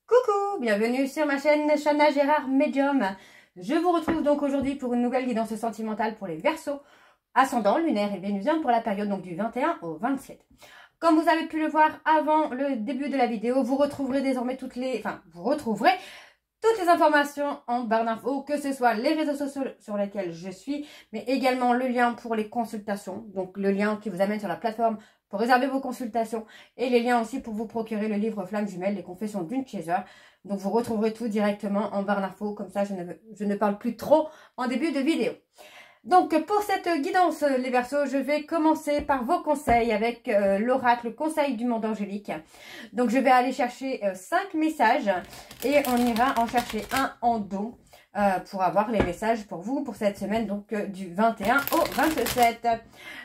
Coucou, bienvenue sur ma chaîne Chana Gérard Medium. Je vous retrouve donc aujourd'hui pour une nouvelle guidance sentimentale pour les Verseaux, ascendant, lunaire et vénusien pour la période donc du 21 au 27. Comme vous avez pu le voir avant le début de la vidéo, vous retrouverez désormais toutes les informations en barre d'infos, que ce soit les réseaux sociaux sur lesquels je suis, mais également le lien pour les consultations, donc le lien qui vous amène sur la plateforme pour réserver vos consultations et les liens aussi pour vous procurer le livre Flamme Jumelle, les confessions d'une chaser. Donc vous retrouverez tout directement en barre d'infos, comme ça je ne parle plus trop en début de vidéo. Donc pour cette guidance les Verseaux, je vais commencer par vos conseils avec l'oracle Conseil du monde angélique. Donc je vais aller chercher 5 messages et on ira en chercher un en dos pour avoir les messages pour vous pour cette semaine, donc du 21 au 27.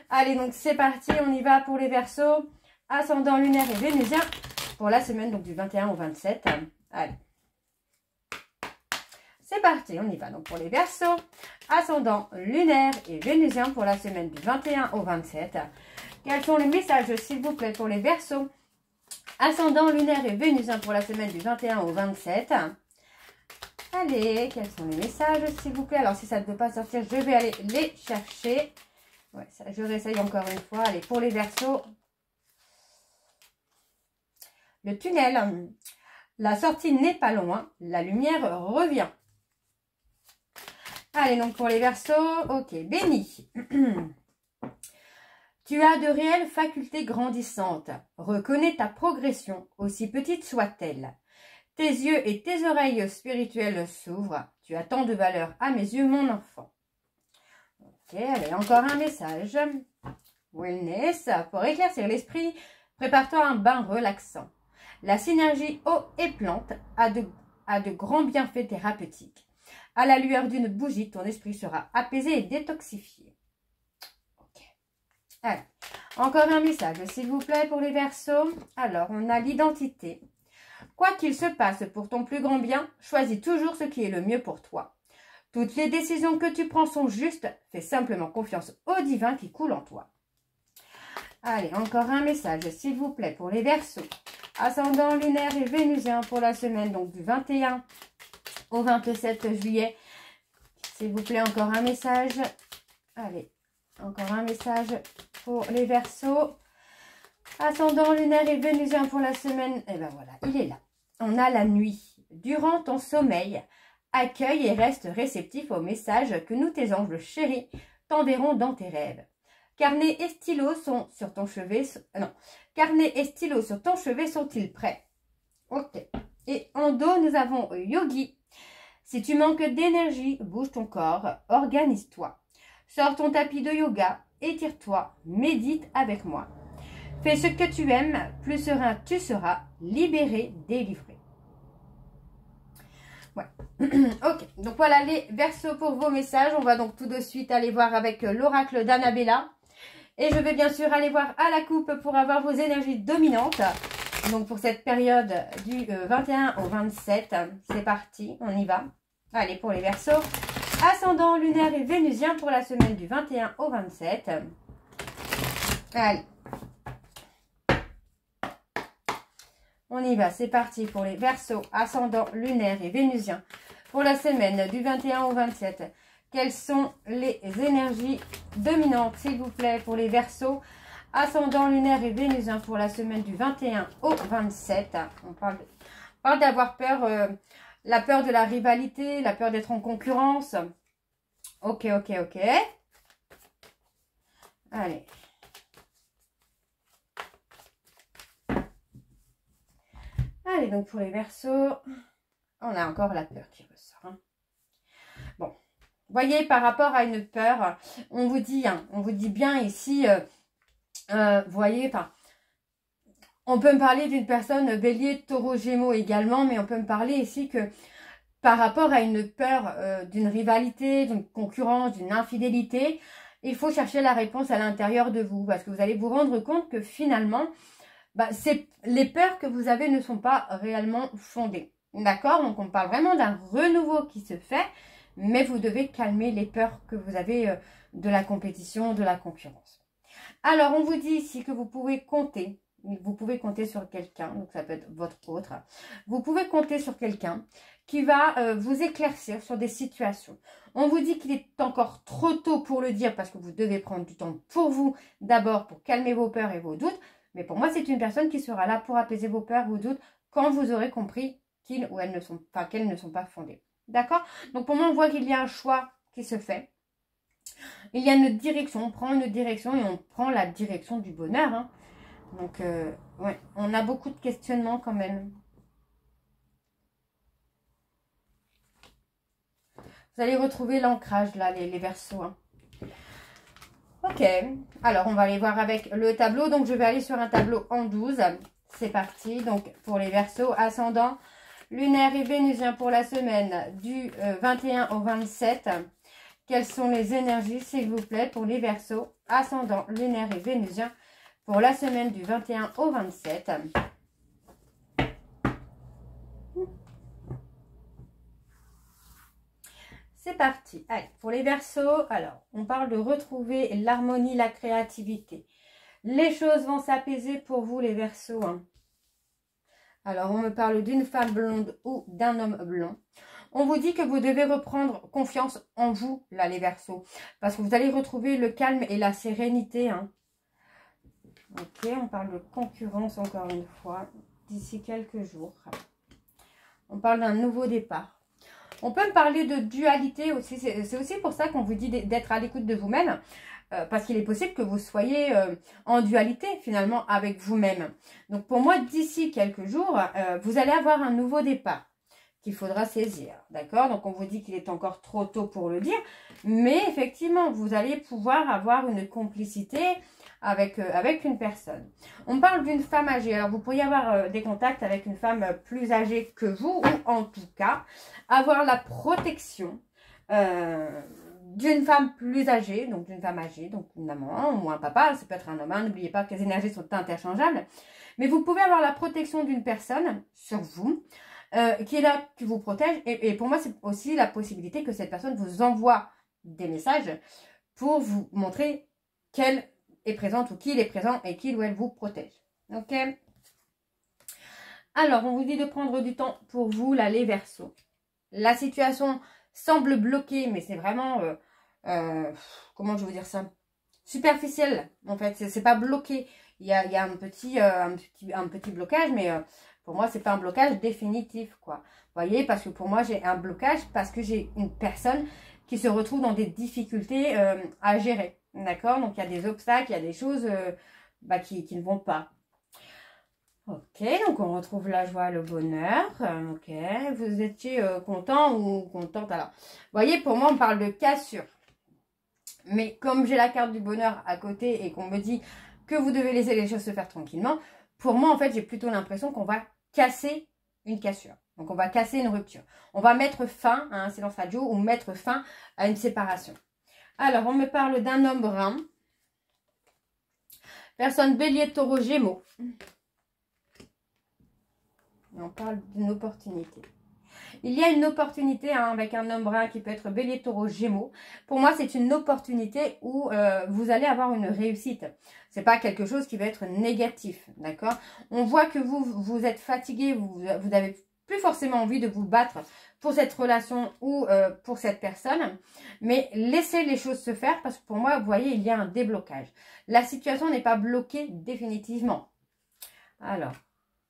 Allez, donc c'est parti, on y va pour les Verseaux, ascendant, lunaire et vénusien pour la semaine donc du 21 au 27. Allez. C'est parti, on y va donc pour les Verseaux, ascendant, lunaire et vénusien pour la semaine du 21 au 27. Quels sont les messages s'il vous plaît pour les Verseaux, ascendant, lunaire et vénusien pour la semaine du 21 au 27. Allez, quels sont les messages s'il vous plaît? Alors si ça ne peut pas sortir, je vais aller les chercher. Ouais, ça, je réessaye encore une fois. Allez, pour les Verseaux, le tunnel, la sortie n'est pas loin, la lumière revient. Allez, donc pour les Verseaux, ok, béni. Tu as de réelles facultés grandissantes. Reconnais ta progression, aussi petite soit-elle. Tes yeux et tes oreilles spirituelles s'ouvrent. Tu as tant de valeur à mes yeux, mon enfant. Ok, allez, encore un message. Wellness, pour éclaircir l'esprit, prépare-toi un bain relaxant. La synergie eau et plante a de grands bienfaits thérapeutiques. À la lueur d'une bougie, ton esprit sera apaisé et détoxifié. Ok. Allez, encore un message, s'il vous plaît, pour les Verseaux. Alors, on a l'identité. Quoi qu'il se passe pour ton plus grand bien, choisis toujours ce qui est le mieux pour toi. Toutes les décisions que tu prends sont justes. Fais simplement confiance au divin qui coule en toi. Allez, encore un message, s'il vous plaît, pour les Verseaux. Ascendant, lunaire et vénusien pour la semaine donc du 21 au 27 juillet. S'il vous plaît, encore un message. Allez, encore un message pour les Verseaux. Ascendant, lunaire et vénusien pour la semaine. Et ben voilà, il est là. On a la nuit. Durant ton sommeil, accueille et reste réceptif aux messages que nous, tes anges chéris, t'enverront dans tes rêves. Carnet et stylo sont sur ton chevet. Carnet et stylo sur ton chevet sont-ils prêts? Ok. Et en dos, nous avons Yogi. Si tu manques d'énergie, bouge ton corps, organise-toi. Sors ton tapis de yoga, étire-toi, médite avec moi. Fais ce que tu aimes, plus serein tu seras, libéré, délivré. Ouais. Ok, donc voilà les Verseaux pour vos messages. On va donc tout de suite aller voir avec l'oracle d'Annabella. Et je vais bien sûr aller voir à la coupe pour avoir vos énergies dominantes. Donc pour cette période du 21 au 27, c'est parti, on y va. Allez, pour les Verseaux, ascendant, lunaire et vénusien pour la semaine du 21 au 27. Allez. On y va, c'est parti pour les Verseaux, ascendant, lunaire et vénusien pour la semaine du 21 au 27. Quelles sont les énergies dominantes, s'il vous plaît, pour les Verseaux, ascendant, lunaire et vénusien pour la semaine du 21 au 27. On parle d'avoir peur, la peur de la rivalité, la peur d'être en concurrence. Ok, ok, ok. Allez. Allez, donc pour les Verseaux, on a encore la peur qui ressort. Hein. Bon, voyez, par rapport à une peur, on vous dit bien ici, voyez, enfin, on peut me parler d'une personne bélier, taureau, gémeaux également, mais on peut me parler ici que par rapport à une peur d'une rivalité, d'une concurrence, d'une infidélité, il faut chercher la réponse à l'intérieur de vous, parce que vous allez vous rendre compte que finalement, les peurs que vous avez ne sont pas réellement fondées. D'accord? Donc, on parle vraiment d'un renouveau qui se fait, mais vous devez calmer les peurs que vous avez de la compétition, de la concurrence. Alors, on vous dit ici que vous pouvez compter vous pouvez compter sur quelqu'un, donc ça peut être votre autre. Vous pouvez compter sur quelqu'un qui va vous éclaircir sur des situations. On vous dit qu'il est encore trop tôt pour le dire parce que vous devez prendre du temps pour vous, d'abord pour calmer vos peurs et vos doutes. Mais pour moi, c'est une personne qui sera là pour apaiser vos peurs, vos doutes, quand vous aurez compris qu'ils ou elles ne sont pas, qu'elles ne sont pas fondées. D'accord? Donc pour moi, on voit qu'il y a un choix qui se fait. Il y a une direction, on prend une direction et on prend la direction du bonheur. Hein. Donc, ouais, on a beaucoup de questionnements quand même. Vous allez retrouver l'ancrage là, les Verseaux. Hein. Ok, alors on va aller voir avec le tableau. Donc, je vais aller sur un tableau en 12. C'est parti. Donc, pour les Verseaux, ascendant, lunaire et vénusien pour la semaine du 21 au 27. Quelles sont les énergies, s'il vous plaît, pour les Verseaux, ascendant, lunaire et vénusien pour la semaine du 21 au 27. C'est parti. Allez, pour les Verseaux, alors, on parle de retrouver l'harmonie, la créativité. Les choses vont s'apaiser pour vous, les Verseaux. Hein. Alors, on me parle d'une femme blonde ou d'un homme blond. On vous dit que vous devez reprendre confiance en vous, là, les Verseaux. Parce que vous allez retrouver le calme et la sérénité. Hein. Ok, on parle de concurrence encore une fois, d'ici quelques jours. On parle d'un nouveau départ. On peut me parler de dualité aussi. C'est aussi pour ça qu'on vous dit d'être à l'écoute de vous-même. Parce qu'il est possible que vous soyez en dualité finalement avec vous-même. Donc pour moi, d'ici quelques jours, vous allez avoir un nouveau départ qu'il faudra saisir. D'accord? Donc on vous dit qu'il est encore trop tôt pour le dire. Mais effectivement, vous allez pouvoir avoir une complicité avec une personne. On parle d'une femme âgée. Alors, vous pourriez avoir des contacts avec une femme plus âgée que vous, ou en tout cas, avoir la protection d'une femme plus âgée, donc d'une femme âgée, donc une maman ou un papa, ça peut être un homme, hein, n'oubliez pas que les énergies sont interchangeables, mais vous pouvez avoir la protection d'une personne sur vous, qui est là, qui vous protège, et pour moi, c'est aussi la possibilité que cette personne vous envoie des messages pour vous montrer qu'elle est présente ou qu'il est présent et qu'il ou elle vous protège. Ok? Alors, on vous dit de prendre du temps pour vous, là, les Verseaux. La situation semble bloquée, mais c'est vraiment, comment je vais vous dire ça? Superficiel, en fait. C'est pas bloqué. Il y a un petit blocage, mais pour moi, c'est pas un blocage définitif, quoi. Vous voyez, parce que pour moi, j'ai un blocage parce que j'ai une personne qui se retrouve dans des difficultés à gérer. D'accord? Donc, il y a des obstacles, il y a des choses qui ne vont pas. Ok, donc on retrouve la joie, le bonheur. Ok, vous étiez content ou contente. Alors, vous voyez, pour moi, on parle de cassure. Mais comme j'ai la carte du bonheur à côté et qu'on me dit que vous devez laisser les choses se faire tranquillement, pour moi, en fait, j'ai plutôt l'impression qu'on va casser une cassure. Donc, on va casser une rupture. On va mettre fin à un silence radio ou mettre fin à une séparation. Alors, on me parle d'un homme brun. Personne bélier, taureau, gémeaux. Et on parle d'une opportunité. Il y a une opportunité avec un homme brun qui peut être bélier, taureau, gémeaux. Pour moi, c'est une opportunité où vous allez avoir une réussite. C'est pas quelque chose qui va être négatif, d'accord? On voit que vous êtes fatigué, vous n'avez plus forcément envie de vous battre pour cette relation ou pour cette personne. Mais laissez les choses se faire parce que pour moi, vous voyez, il y a un déblocage. La situation n'est pas bloquée définitivement. Alors,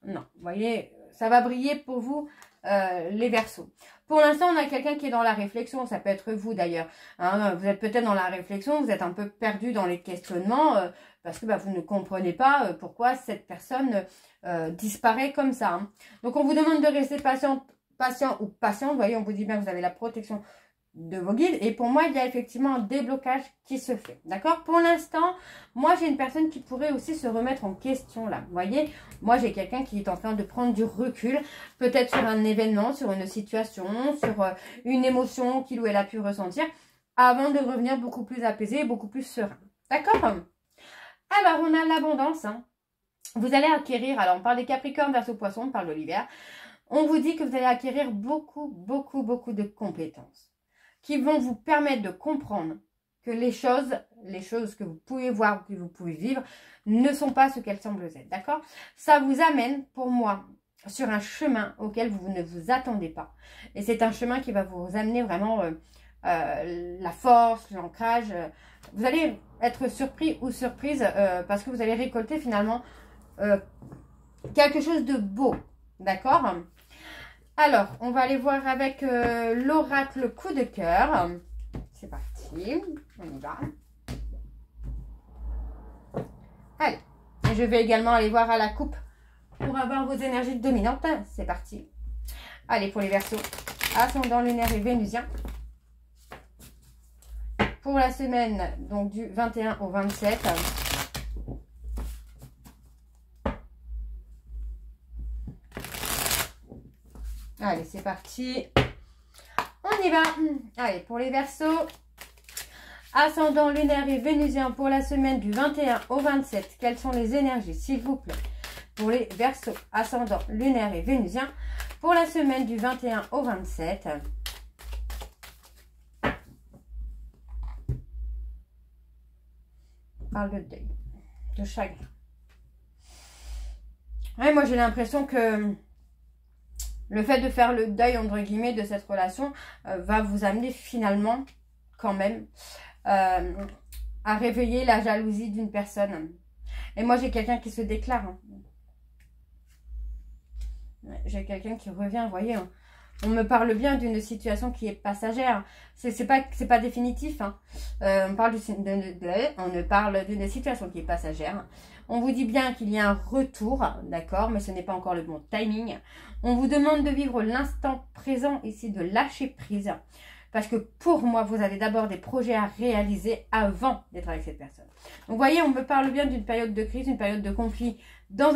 non, vous voyez, ça va briller pour vous. Les Verseaux. Pour l'instant, on a quelqu'un qui est dans la réflexion. Ça peut être vous d'ailleurs. Hein, vous êtes peut-être dans la réflexion. Vous êtes un peu perdu dans les questionnements parce que vous ne comprenez pas pourquoi cette personne disparaît comme ça. Hein. Donc, on vous demande de rester patient ou patiente. Vous voyez, on vous dit bien que vous avez la protection de vos guides. Et pour moi, il y a effectivement un déblocage qui se fait. D'accord? Pour l'instant, moi, j'ai une personne qui pourrait aussi se remettre en question là. Vous voyez? Moi, j'ai quelqu'un qui est en train de prendre du recul. Peut-être sur un événement, sur une situation, sur une émotion qu'il ou elle a pu ressentir. Avant de revenir beaucoup plus apaisé, beaucoup plus serein. D'accord? Alors, on a l'abondance. Hein. Vous allez acquérir, alors on parle des Capricornes, Verseau, Poisson, on parle de l'hiver. On vous dit que vous allez acquérir beaucoup de compétences qui vont vous permettre de comprendre que les choses que vous pouvez voir, que vous pouvez vivre, ne sont pas ce qu'elles semblent être, d'accord? Ça vous amène, pour moi, sur un chemin auquel vous ne vous attendez pas. Et c'est un chemin qui va vous amener vraiment la force, l'ancrage. Vous allez être surpris ou surprise parce que vous allez récolter finalement quelque chose de beau, d'accord? Alors, on va aller voir avec l'oracle coup de cœur. C'est parti, on y va. Allez, je vais également aller voir à la coupe pour avoir vos énergies dominantes. C'est parti. Allez, pour les Verseaux, ascendant lunaire et vénusien. Pour la semaine, donc du 21 au 27. Allez, c'est parti. On y va. Allez, pour les Verseaux, ascendant lunaire et vénusien pour la semaine du 21 au 27. Quelles sont les énergies, s'il vous plaît? Pour les Verseaux, ascendant lunaire et vénusien pour la semaine du 21 au 27. On parle de deuil, de chagrin. Ouais, moi, j'ai l'impression que le fait de faire le deuil, entre guillemets, de cette relation va vous amener finalement, quand même, à réveiller la jalousie d'une personne. Et moi, j'ai quelqu'un qui se déclare. Hein. J'ai quelqu'un qui revient, vous voyez. Hein. On me parle bien d'une situation qui est passagère. C'est pas définitif. Hein. On ne parle d'une situation qui est passagère. On vous dit bien qu'il y a un retour, d'accord, mais ce n'est pas encore le bon timing. On vous demande de vivre l'instant présent ici, de lâcher prise. Parce que pour moi, vous avez d'abord des projets à réaliser avant d'être avec cette personne. Donc, vous voyez, on me parle bien d'une période de crise, une période de conflit dans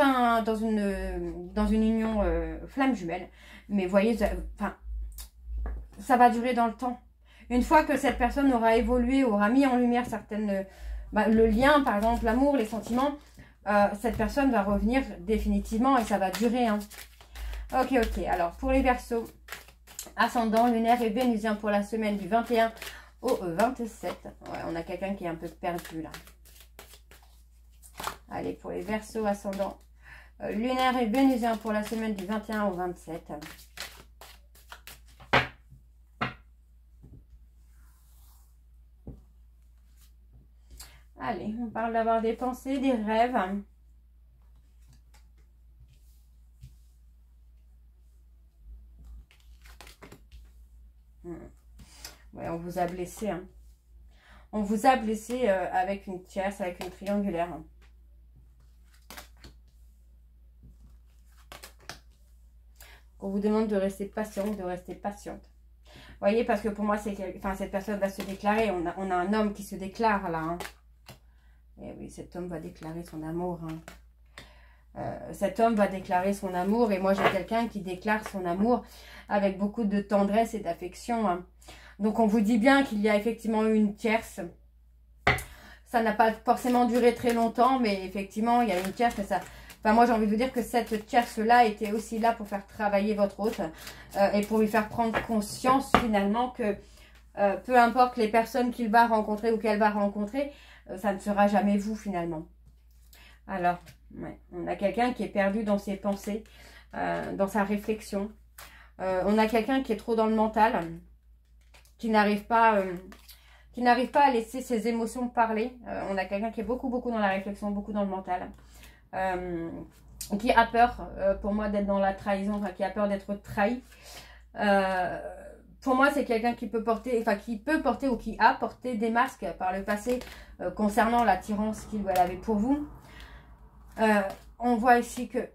une union flamme jumelle. Mais vous voyez, ça va durer dans le temps. Une fois que cette personne aura évolué, aura mis en lumière le lien, par exemple, l'amour, les sentiments, cette personne va revenir définitivement et ça va durer. Hein. Ok. Alors, pour les Verseaux, ascendant lunaire et vénusien pour la semaine du 21 au 27. Ouais, on a quelqu'un qui est un peu perdu là. Allez, pour les Verseaux, ascendant lunaire et vénusien pour la semaine du 21 au 27. Allez, on parle d'avoir des pensées, des rêves. Ouais, on vous a blessé. Hein. On vous a blessé avec une tierce, avec une triangulaire. Hein. On vous demande de rester patient, de rester patiente. Vous voyez, parce que pour moi, cette personne va se déclarer. On a un homme qui se déclare là. Hein. Et oui, cet homme va déclarer son amour. Hein. Cet homme va déclarer son amour. Et moi, j'ai quelqu'un qui déclare son amour avec beaucoup de tendresse et d'affection. Hein. Donc, on vous dit bien qu'il y a effectivement eu une tierce. Ça n'a pas forcément duré très longtemps, mais effectivement, il y a une tierce. Mais ça... Enfin, moi, j'ai envie de vous dire que cette tierce-là était aussi là pour faire travailler votre hôte et pour lui faire prendre conscience, finalement, que peu importe les personnes qu'il va rencontrer ou qu'elle va rencontrer, ça ne sera jamais vous, finalement. Alors, ouais, on a quelqu'un qui est perdu dans ses pensées, dans sa réflexion. On a quelqu'un qui est trop dans le mental, qui n'arrive pas à laisser ses émotions parler. On a quelqu'un qui est beaucoup dans la réflexion, beaucoup dans le mental. Qui a peur, pour moi, d'être dans la trahison, enfin, qui a peur d'être trahi. Pour moi, c'est quelqu'un qui peut porter, ou qui a porté des masques par le passé concernant l'attirance qu'il ou elle avait pour vous. On voit ici que,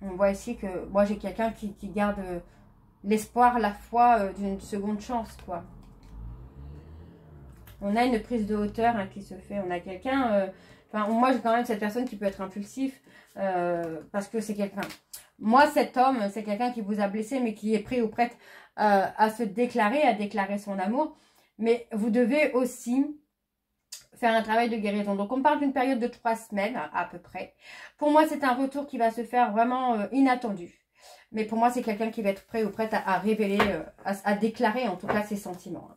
moi, j'ai quelqu'un qui garde l'espoir, la foi d'une seconde chance, quoi. On a une prise de hauteur hein, qui se fait. On a quelqu'un... moi, j'ai quand même cette personne qui peut être impulsif parce que c'est quelqu'un... Moi, cet homme, c'est quelqu'un qui vous a blessé, mais qui est prêt ou prête à se déclarer, à déclarer son amour. Mais vous devez aussi faire un travail de guérison. Donc, on parle d'une période de 3 semaines à peu près. Pour moi, c'est un retour qui va se faire vraiment inattendu. Mais pour moi, c'est quelqu'un qui va être prêt ou prête à révéler, à déclarer en tout cas ses sentiments.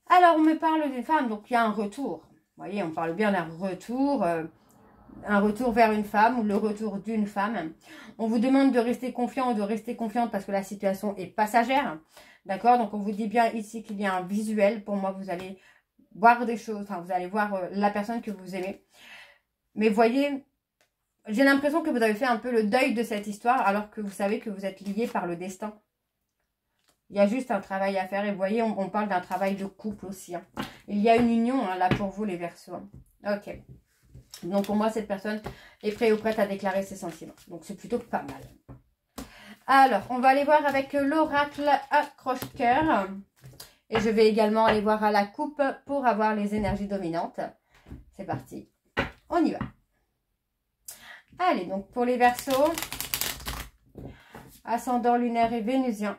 Alors, on me parle d'une femme, donc il y a un retour. Vous voyez, on parle bien d'un retour, un retour vers une femme ou le retour d'une femme. On vous demande de rester confiant ou de rester confiante parce que la situation est passagère. D'accord? Donc, on vous dit bien ici qu'il y a un visuel. Pour moi, vous allez voir des choses, enfin, vous allez voir la personne que vous aimez. Mais voyez, j'ai l'impression que vous avez fait un peu le deuil de cette histoire alors que vous savez que vous êtes liés par le destin. Il y a juste un travail à faire. Et vous voyez, on parle d'un travail de couple aussi. Hein. Il y a une union hein, là pour vous les Verseaux. Ok. Donc pour moi, cette personne est prête ou prête à déclarer ses sentiments. Donc c'est plutôt pas mal. Alors, on va aller voir avec l'oracle accroche-cœur. Et je vais également aller voir à la coupe pour avoir les énergies dominantes. C'est parti. On y va. Allez, donc pour les Verseaux, ascendant lunaire et vénusien.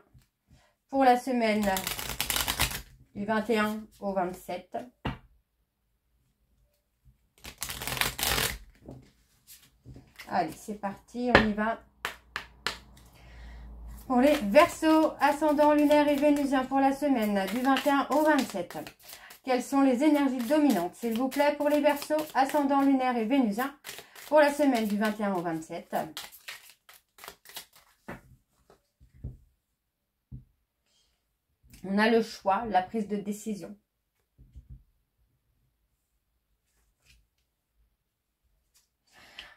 Pour la semaine du 21 au 27. Allez, c'est parti, on y va. Pour les Verseaux, ascendant lunaire et vénusien pour la semaine du 21 au 27. Quelles sont les énergies dominantes, s'il vous plaît, pour les Verseaux, ascendant lunaire et vénusien pour la semaine du 21 au 27. On a le choix, la prise de décision.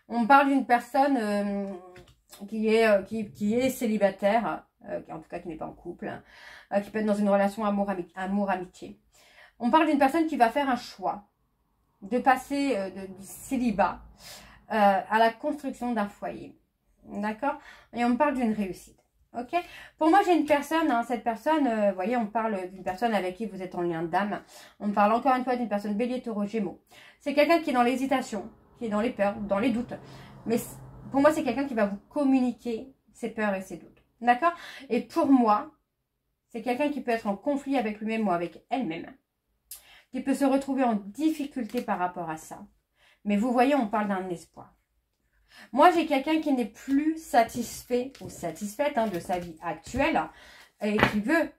On parle d'une personne qui est célibataire, en tout cas qui n'est pas en couple, qui peut être dans une relation amour-amitié. On parle d'une personne qui va faire un choix de passer du célibat à la construction d'un foyer. D'accord? Et on parle d'une réussite. Ok, pour moi j'ai une personne, hein, cette personne, vous voyez, on parle d'une personne avec qui vous êtes en lien d'âme. On parle encore une fois d'une personne Bélier, Taureau, Gémeaux. C'est quelqu'un qui est dans l'hésitation, qui est dans les peurs, dans les doutes. Mais pour moi c'est quelqu'un qui va vous communiquer ses peurs et ses doutes. D'accord? Et pour moi, c'est quelqu'un qui peut être en conflit avec lui-même ou avec elle-même. Qui peut se retrouver en difficulté par rapport à ça. Mais vous voyez, on parle d'un espoir. Moi, j'ai quelqu'un qui n'est plus satisfait ou satisfaite hein, de sa vie actuelle et qui veut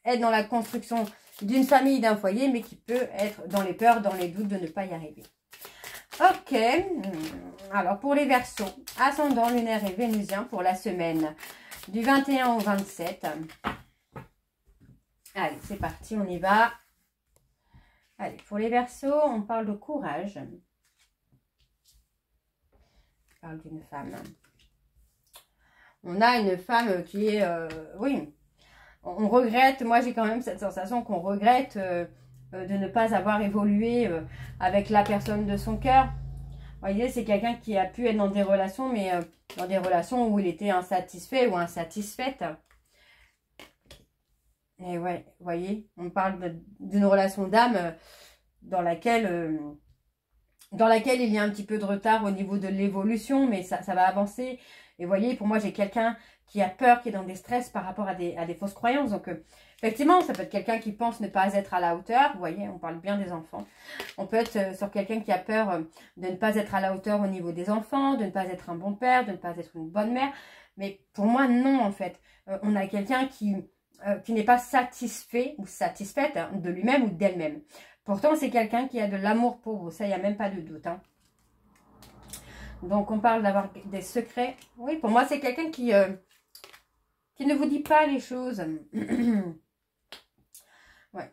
être dans la construction d'une famille, d'un foyer, mais qui peut être dans les peurs, dans les doutes de ne pas y arriver. Ok, alors pour les Verseaux, ascendant lunaire et vénusien pour la semaine du 21 au 27. Allez, c'est parti, on y va. Allez, pour les Verseaux, on parle de courage. D'une femme. On a une femme qui est... oui, on regrette. Moi, j'ai quand même cette sensation qu'on regrette de ne pas avoir évolué avec la personne de son cœur. Vous voyez, c'est quelqu'un qui a pu être dans des relations, mais dans des relations où il était insatisfait ou insatisfaite. Et ouais, vous voyez, on parle d'une relation d'âme dans laquelle il y a un petit peu de retard au niveau de l'évolution, mais ça va avancer. Et vous voyez, pour moi, j'ai quelqu'un qui a peur, qui est dans des stress par rapport à des fausses croyances. Donc, effectivement, ça peut être quelqu'un qui pense ne pas être à la hauteur. Vous voyez, on parle bien des enfants. On peut être sur quelqu'un qui a peur de ne pas être à la hauteur au niveau des enfants, de ne pas être un bon père, de ne pas être une bonne mère. Mais pour moi, non, en fait. On a quelqu'un qui n'est pas satisfait ou satisfaite hein, de lui-même ou d'elle-même. Pourtant, c'est quelqu'un qui a de l'amour pour vous. Ça, il n'y a même pas de doute. Hein. Donc, on parle d'avoir des secrets. Oui, pour moi, c'est quelqu'un qui ne vous dit pas les choses. Ouais.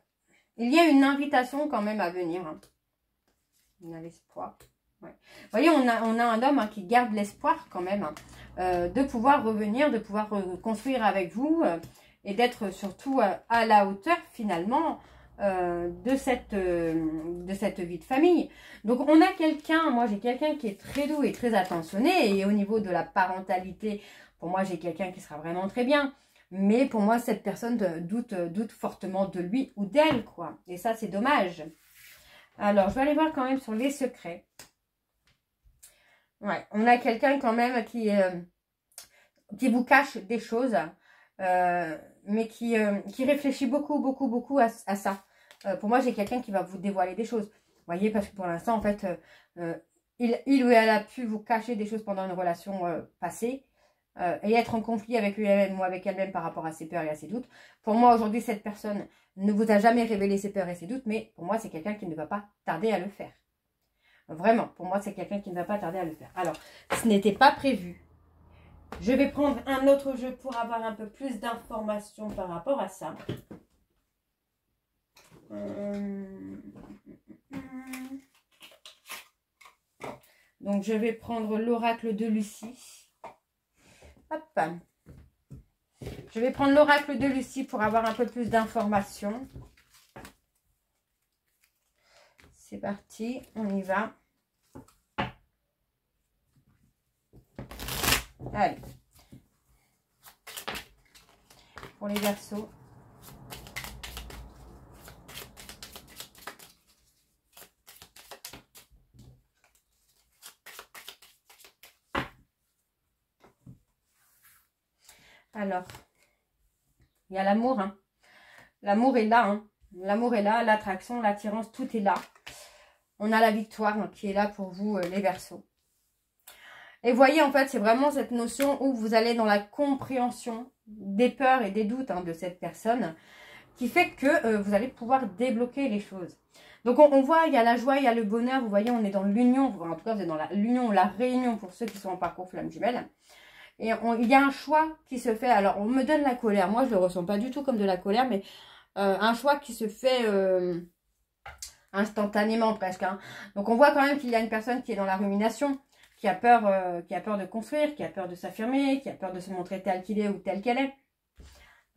Il y a une invitation quand même à venir. Hein. On a l'espoir. Ouais. Vous voyez, on a un homme hein, qui garde l'espoir quand même hein, de pouvoir revenir, de pouvoir construire avec vous et d'être surtout à la hauteur finalement de cette vie de famille. Donc on a quelqu'un, moi j'ai quelqu'un qui est très doux et très attentionné et au niveau de la parentalité, pour moi j'ai quelqu'un qui sera vraiment très bien. Mais pour moi cette personne doute fortement de lui ou d'elle quoi. Et ça c'est dommage. Alors je vais aller voir quand même sur les secrets. Ouais, on a quelqu'un quand même qui vous cache des choses. Mais qui réfléchit beaucoup à ça. Pour moi, j'ai quelqu'un qui va vous dévoiler des choses. Vous voyez, parce que pour l'instant, en fait, il ou elle a pu vous cacher des choses pendant une relation passée. et être en conflit avec lui-même ou avec elle-même par rapport à ses peurs et à ses doutes. Pour moi, aujourd'hui, cette personne ne vous a jamais révélé ses peurs et ses doutes, mais pour moi, c'est quelqu'un qui ne va pas tarder à le faire. Vraiment, pour moi, c'est quelqu'un qui ne va pas tarder à le faire. Alors, ce n'était pas prévu. Je vais prendre un autre jeu pour avoir un peu plus d'informations par rapport à ça. Donc, je vais prendre l'oracle de Lucie. Hop. Je vais prendre l'oracle de Lucie pour avoir un peu plus d'informations. C'est parti, on y va. Allez. Pour les Verseaux. Alors, il y a l'amour. Hein. L'amour est là. Hein. L'amour est là, l'attraction, l'attirance, tout est là. On a la victoire hein, qui est là pour vous, les Verseaux. Et voyez, en fait, c'est vraiment cette notion où vous allez dans la compréhension des peurs et des doutes hein, de cette personne qui fait que vous allez pouvoir débloquer les choses. Donc, on voit, il y a la joie, il y a le bonheur. Vous voyez, on est dans l'union. En tout cas, vous êtes dans l'union ou la réunion pour ceux qui sont en parcours flamme jumelle. Et il y a un choix qui se fait. Alors, on me donne la colère. Moi, je ne le ressens pas du tout comme de la colère, mais un choix qui se fait instantanément presque. Hein. Donc, on voit quand même qu'il y a une personne qui est dans la rumination, qui a peur de construire, qui a peur de s'affirmer, qui a peur de se montrer tel qu'il est ou telle qu'elle est.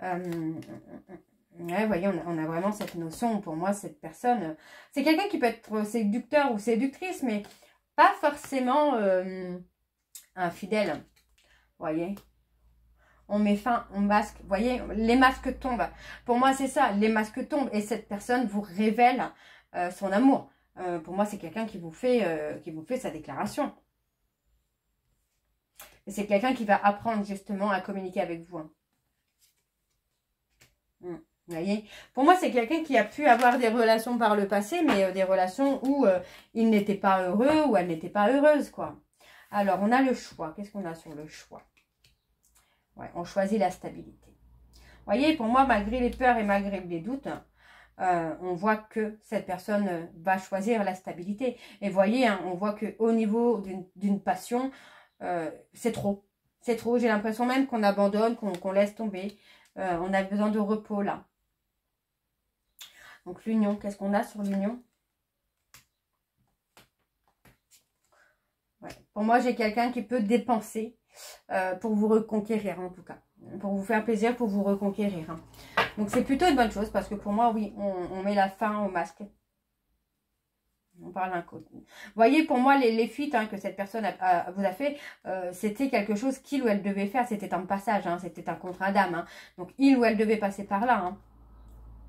Ouais, vous voyez, on a vraiment cette notion. Pour moi, cette personne, c'est quelqu'un qui peut être séducteur ou séductrice, mais pas forcément infidèle. Vous voyez, on met fin, on masque. Vous voyez, les masques tombent. Pour moi, c'est ça, les masques tombent et cette personne vous révèle son amour. Pour moi, c'est quelqu'un qui vous fait sa déclaration. Et c'est quelqu'un qui va apprendre justement à communiquer avec vous. Hein. Vous voyez, pour moi, c'est quelqu'un qui a pu avoir des relations par le passé, mais des relations où il n'était pas heureux ou elle n'était pas heureuse, quoi. Alors, on a le choix. Qu'est-ce qu'on a sur le choix? Ouais, on choisit la stabilité. Vous voyez, pour moi, malgré les peurs et malgré les doutes, on voit que cette personne va choisir la stabilité. Et vous voyez, hein, on voit qu'au niveau d'une passion, c'est trop. C'est trop. J'ai l'impression même qu'on abandonne, qu'on laisse tomber. On a besoin de repos, là. Donc, l'union. Qu'est-ce qu'on a sur l'union? Ouais. Pour moi, j'ai quelqu'un qui peut dépenser pour vous reconquérir, en tout cas. Pour vous faire plaisir, pour vous reconquérir. Hein. Donc, c'est plutôt une bonne chose parce que pour moi, oui, on met la fin au masque. On parle d'un côté. Vous voyez, pour moi, les fuites hein, que cette personne vous a fait, c'était quelque chose qu'il ou elle devait faire. C'était un passage, hein, c'était un contrat d'âme. Hein. Donc, il ou elle devait passer par là. Hein.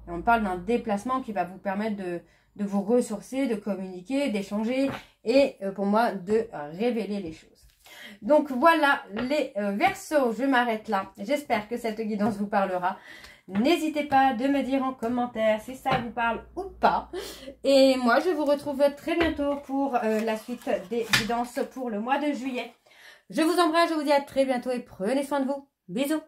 Et on parle d'un déplacement qui va vous permettre de vous ressourcer, de communiquer, d'échanger et pour moi, de révéler les choses. Donc, voilà les Verseaux. Je m'arrête là. J'espère que cette guidance vous parlera. N'hésitez pas de me dire en commentaire si ça vous parle ou pas. Et moi, je vous retrouve très bientôt pour la suite des guidances pour le mois de juillet. Je vous embrasse, je vous dis à très bientôt et prenez soin de vous. Bisous.